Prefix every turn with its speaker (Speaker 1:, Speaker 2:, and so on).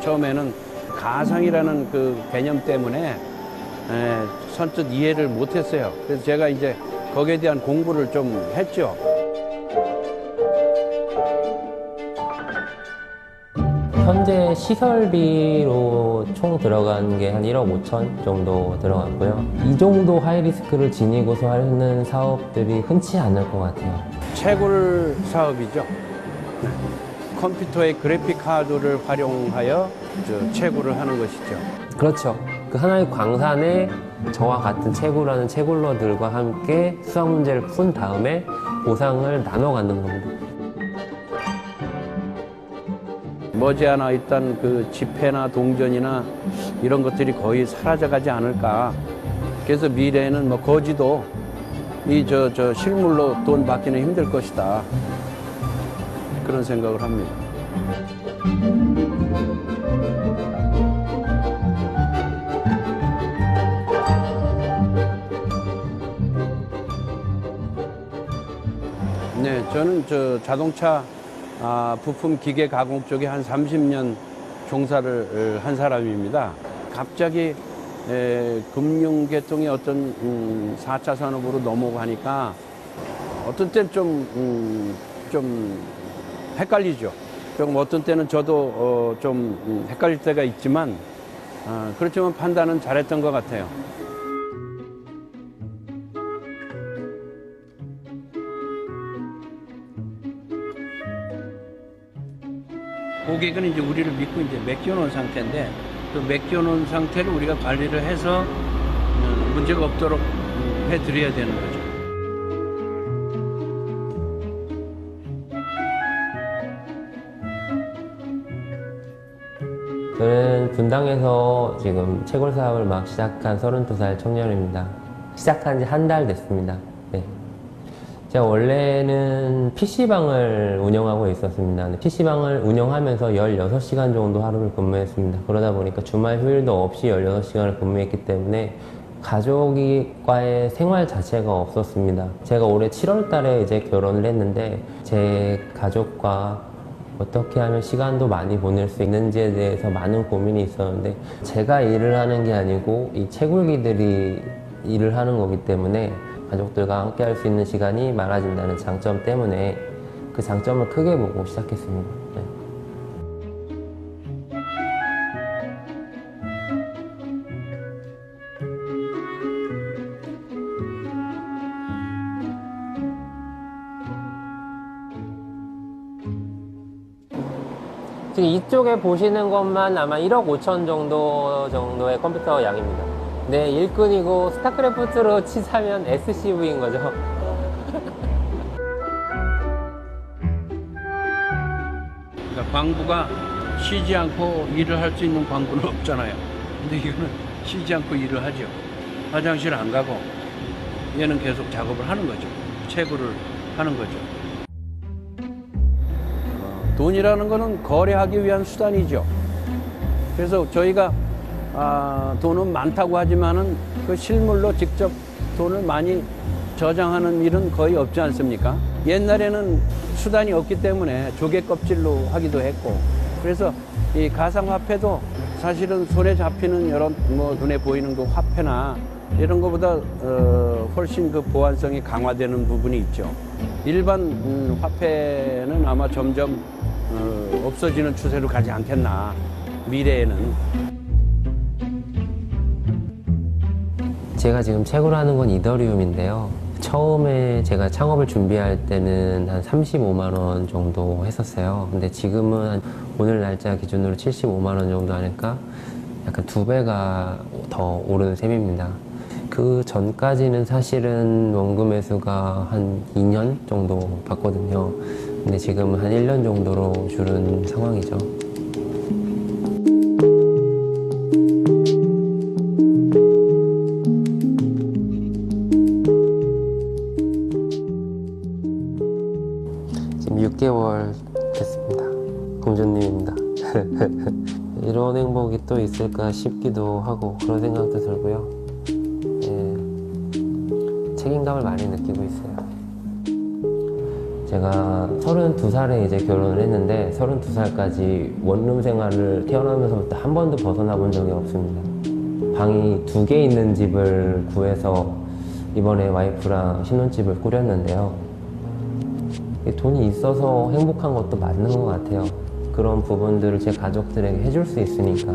Speaker 1: 처음에는 가상이라는 그 개념 때문에 선뜻 이해를 못했어요. 그래서 제가 이제 거기에 대한 공부를 좀 했죠.
Speaker 2: 현재 시설비로 총 들어간 게 한 1억 5천 정도 들어갔고요. 이 정도 하이리스크를 지니고서 하는 사업들이 흔치 않을 것 같아요.
Speaker 1: 채굴 사업이죠. 컴퓨터의 그래픽 카드를 활용하여 채굴을 하는 것이죠.
Speaker 2: 그렇죠. 그 하나의 광산에 저와 같은 채굴하는 채굴러들과 함께 수학 문제를 푼 다음에 보상을 나눠 갖는 겁니다.
Speaker 1: 머지않아 있던 그 집회나 동전이나 이런 것들이 거의 사라져가지 않을까. 그래서 미래에는 뭐 거지도 저 실물로 돈 받기는 힘들 것이다. 그런 생각을 합니다. 네, 저는 자동차 부품 기계 가공 쪽에 한 30년 종사를 한 사람입니다. 갑자기 금융계통이 어떤 4차 산업으로 넘어가니까 어떤 때는 좀 헷갈리죠. 조금 어떤 때는 저도 좀 헷갈릴 때가 있지만 그렇지만 판단은 잘했던 것 같아요. 고객은 이제 우리를 믿고 이제 맡겨놓은 상태인데 그 맡겨놓은 상태를 우리가 관리를 해서 문제가 없도록 해드려야 되는 거죠.
Speaker 2: 저는 분당에서 지금 채굴 사업을 막 시작한 32살 청년입니다. 시작한 지 한 달 됐습니다. 네. 제가 원래는 PC방을 운영하고 있었습니다. PC방을 운영하면서 16시간 정도 하루를 근무했습니다. 그러다 보니까 주말 휴일도 없이 16시간을 근무했기 때문에 가족과의 생활 자체가 없었습니다. 제가 올해 7월 달에 이제 결혼을 했는데 제 가족과 어떻게 하면 시간도 많이 보낼 수 있는지에 대해서 많은 고민이 있었는데 제가 일을 하는 게 아니고 이 채굴기들이 일을 하는 거기 때문에 가족들과 함께 할 수 있는 시간이 많아진다는 장점 때문에 그 장점을 크게 보고 시작했습니다. 네. 지금 이쪽에 보시는 것만 아마 1억 5천 정도의 컴퓨터 양입니다. 네, 일꾼이고 스타크래프트로 치자면 SCV인 거죠.
Speaker 1: 그러니까 광부가 쉬지 않고 일을 할 수 있는 광부는 없잖아요. 근데 이거는 쉬지 않고 일을 하죠. 화장실 안 가고 얘는 계속 작업을 하는 거죠. 채굴을 하는 거죠. 돈이라는 거는 거래하기 위한 수단이죠. 그래서 저희가 돈은 많다고 하지만은 그 실물로 직접 돈을 많이 저장하는 일은 거의 없지 않습니까? 옛날에는 수단이 없기 때문에 조개 껍질로 하기도 했고, 그래서 이 가상화폐도 사실은 손에 잡히는 여러 눈에 보이는 그 화폐나 이런 것보다 훨씬 그 보안성이 강화되는 부분이 있죠. 일반 화폐는 아마 점점 없어지는 추세로 가지 않겠나, 미래에는.
Speaker 2: 제가 지금 채굴하는 건 이더리움인데요. 처음에 제가 창업을 준비할 때는 한 35만 원 정도 했었어요. 근데 지금은 오늘 날짜 기준으로 75만 원 정도 하니까 약간 2배가 더 오르는 셈입니다. 그 전까지는 사실은 원금 회수가 한 2년 정도 받거든요. 근데 지금은 한 1년 정도로 줄은 상황이죠. 지금 6개월 됐습니다. 공주님입니다. 이런 행복이 또 있을까 싶기도 하고 그런 생각도 들고요. 예, 책임감을 많이 느끼고 있어요. 제가 32살에 이제 결혼을 했는데 32살까지 원룸 생활을 태어나면서부터 한 번도 벗어나 본 적이 없습니다. 방이 2개 있는 집을 구해서 이번에 와이프랑 신혼집을 꾸렸는데요. 돈이 있어서 행복한 것도 맞는 것 같아요. 그런 부분들을 제 가족들에게 해줄 수 있으니까.